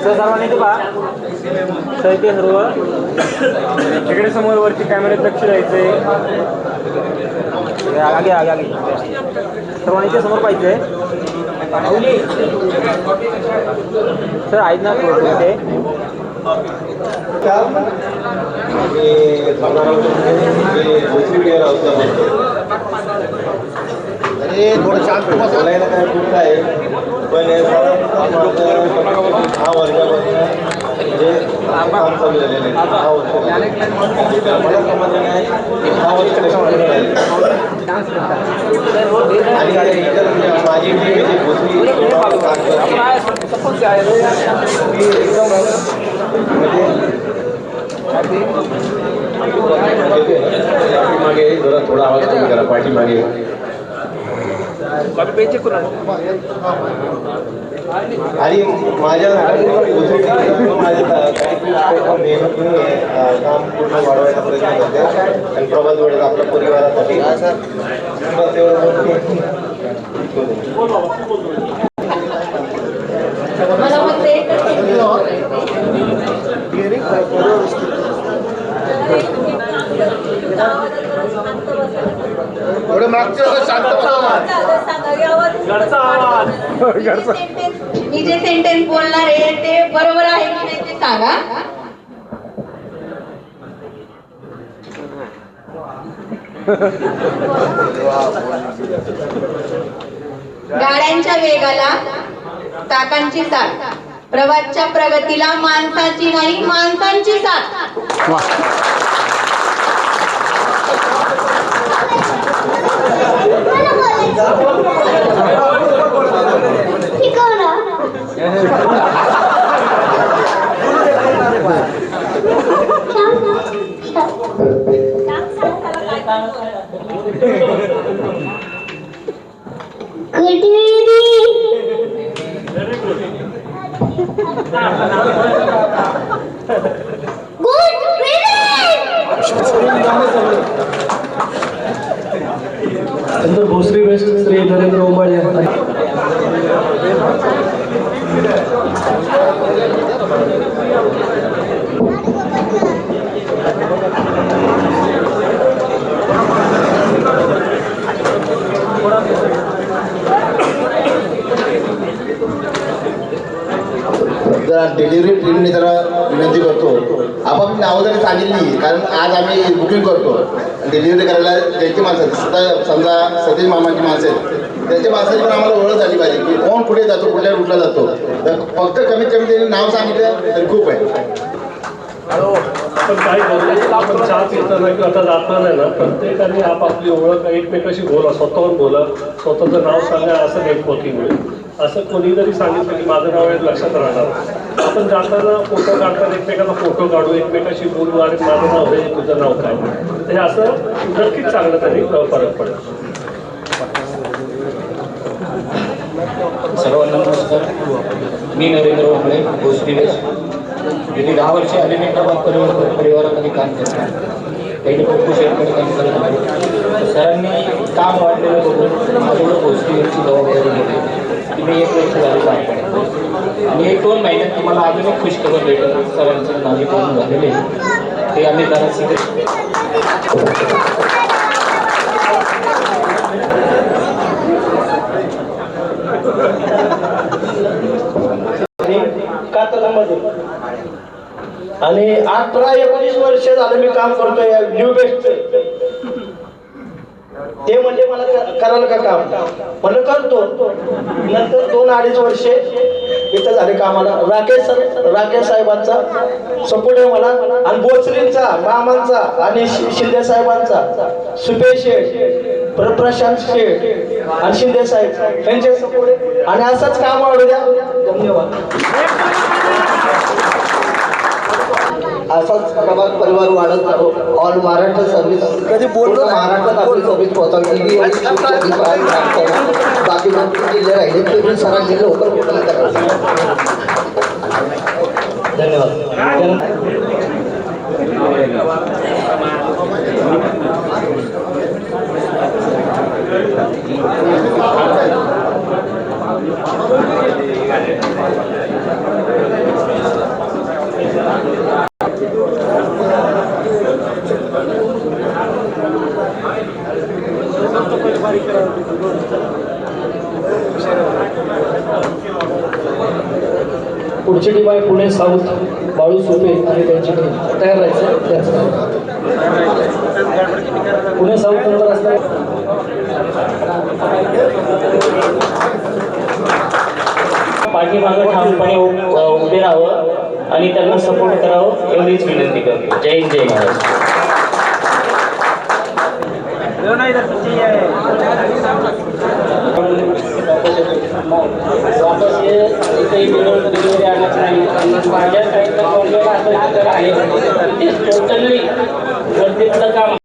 सर्वांनी पहा सहिते सर्व तिकडे समोर वरती कॅमेऱ्यात लक्ष द्यायचंय. आगे आगे आगे सर्वांनी ते समोर पाहिजे सर. आहेत ना ते अरे थोडं शांत बोलायला काय खूप आहे पण 6 वर्षापासून म्हणजे काम चालू झालेलं आहे. 6 वर्ष मला समजलं नाही 6 वर्ष आणि इतर माझी जी भोसरी मागे जरा थोडा आवाज कमी करा. पाठीमागे आणि माझ्या मेहनतीने काम पूर्ण वाढवायचा प्रयत्न करते आणि प्रभात वेळेस आपल्या परिवारासाठी मी जे सेंटेन्स बोलणार आहे ते बरोबर आहे की नाही ते सांगा. गाड्यांच्या वेगाला चाकांची साथ, प्रवासच्या प्रगतीला माणसाची नाही माणसांची साथ. भोसरी वेस्ट श्री नरेंद्र ओंबाळे डिलिव्हरी टीमने जरा विनंती करतो. आपण नावं जरी सांगितली कारण आज आम्ही बुकिंग करतो डिलिव्हरी करायला ज्यांची माणसं समजा सतीश मामाची माणसं आहेत त्यांच्या माणसाची पण आम्हाला ओळख झाली पाहिजे की कोण कुठे जातो कुठल्या रूटला जातो. तर फक्त कमीत कमी त्यांनी नाव सांगितलं तरी खूप आहे. पण काही आपण चहा पिताना किंवा आता जाताना नाही ना प्रत्येकाने आपापली ओळख एकमेकाशी बोला, स्वतःहून बोला, स्वतःचं नाव सांगा. असं नेटवर्किंगमुळे असं कोणी जरी सांगितलं की माझं नाव आहे लक्षात राहणार. आपण जाताना फोटो काढताना एकमेकाचा फोटो काढू, एकमेकाशी बोलू आणि माझं नाव आहे तुझं नाव काय. हे असं नक्कीच चांगलं तरी फरक पडेल. सर्वांना नमस्कार. मी नरेंद्र ओंबाळे भोसरी वेस्ट. गेली 10 वर्षे अलिमेंटाबाद परिवारामध्ये काम करतो. पहिले पप्पू शेटकडे काम करत आहे. सरांनी काम वाढलेलं बघून माझ्याकडे भोसरी वेस्टची जबाबदारी घेतली की मी 1 वर्ष झाले काम करतो आणि 1-2 महिन्यात तुम्हाला अजून एक खुशखबर भेटेल. सरांचं नावे पूर्ण झालेले ते आम्ही जरा आणि 18-19 वर्ष झालं मी काम करतोय न्यू बेस्ट. ते म्हणजे मला करायला का काम मला करतो. नंतर 2-2.5 वर्षे इथं झाले कामाला. राकेश साहेबांचा सपोर्ट आहे मला आणि भोसरींचा मामांचा आणि शिंदे साहेबांचा सुपेश शेठ, प्रशांत शेठ आणि शिंदे साहेब यांचे सपोर्ट आहे. आणि असंच काम वाढू द्या. धन्यवाद. असाच प्रभात परिवार वाढत राहो. ऑल महाराष्ट्र सर्व्हिस कधी बोलतो महाराष्ट्रात आपली सर्व्हिस पोहोचवली. बाकी जिल्हे राहिले ते सरांनी लवकर पूर्ण करायचं. धन्यवाद. पुढची टीम आहे पुणे साऊथ, बाळू सोपे आणि त्यांची टीम तयार राहायचं त्याचं पुणे साऊथ नंतर असणार पाठीमागं ठामपणे उभे राहावं आणि त्यांना सपोर्ट करावं एवढीच विनंती करतो. जय हिंद, जय महाराष्ट्र. वापस हे इथे डिलिव्हरी आणायचं नाही. माझ्या साईडला प्रॉब्लेम असेल तर आहे टोटली वरती काम